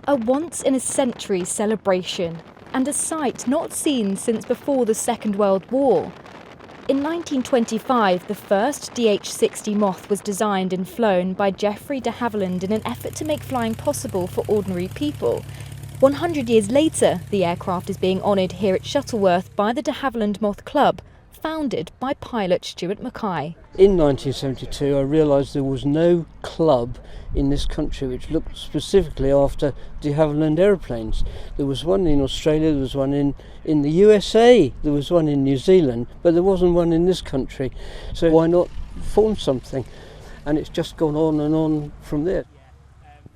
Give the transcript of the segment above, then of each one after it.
A once-in-a-century celebration, and a sight not seen since before the Second World War. In 1925, the first DH-60 Moth was designed and flown by Geoffrey de Havilland in an effort to make flying possible for ordinary people. 100 years later, the aircraft is being honoured here at Shuttleworth by the de Havilland Moth Club, founded by pilot Stuart McKay. In 1972, I realised there was no club in this country which looked specifically after de Havilland aeroplanes. There was one in Australia, there was one in the USA, there was one in New Zealand, but there wasn't one in this country. So why not form something? And it's just gone on and on from there.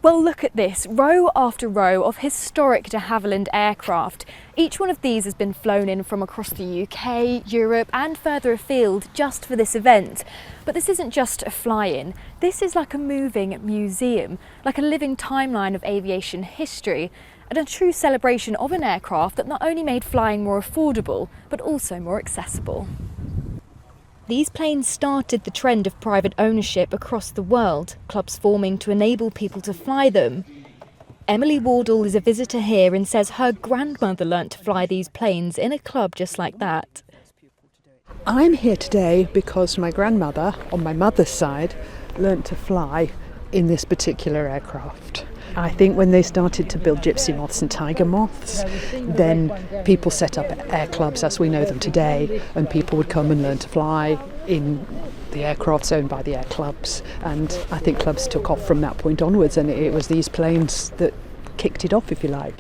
Well, look at this, row after row of historic de Havilland aircraft. Each one of these has been flown in from across the UK, Europe and further afield just for this event. But this isn't just a fly-in, this is like a moving museum, like a living timeline of aviation history, and a true celebration of an aircraft that not only made flying more affordable, but also more accessible. These planes started the trend of private ownership across the world, clubs forming to enable people to fly them. Emily Wardle is a visitor here and says her grandmother learnt to fly these planes in a club just like that. I'm here today because my grandmother, on my mother's side, learnt to fly in this particular aircraft. I think when they started to build gypsy moths and tiger moths, then people set up air clubs as we know them today, and people would come and learn to fly in the aircrafts owned by the air clubs. And I think clubs took off from that point onwards, and it was these planes that kicked it off, if you like.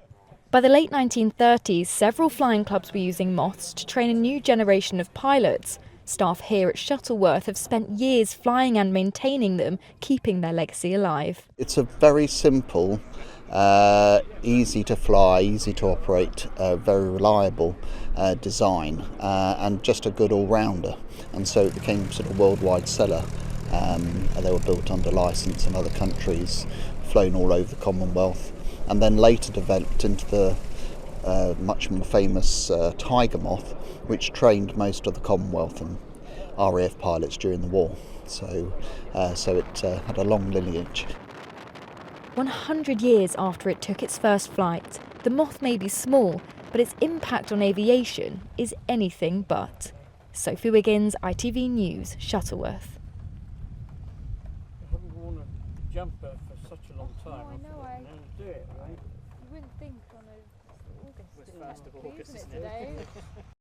By the late 1930s, several flying clubs were using moths to train a new generation of pilots. Staff here at Shuttleworth have spent years flying and maintaining them, keeping their legacy alive. It's a very simple, easy to fly, easy to operate, very reliable design, and just a good all-rounder. And so it became sort of worldwide seller. They were built under licence in other countries, flown all over the Commonwealth, and then later developed into the much more famous Tiger Moth, which trained most of the Commonwealth and RAF pilots during the war. So it had a long lineage. 100 years after it took its first flight, the Moth may be small, but its impact on aviation is anything but. Sophie Wiggins, ITV News, Shuttleworth. I haven't worn a jumper for such a long time. Oh, I know. I do it, right? You wouldn't think on August. It was 1st of August, isn't it, isn't it? today?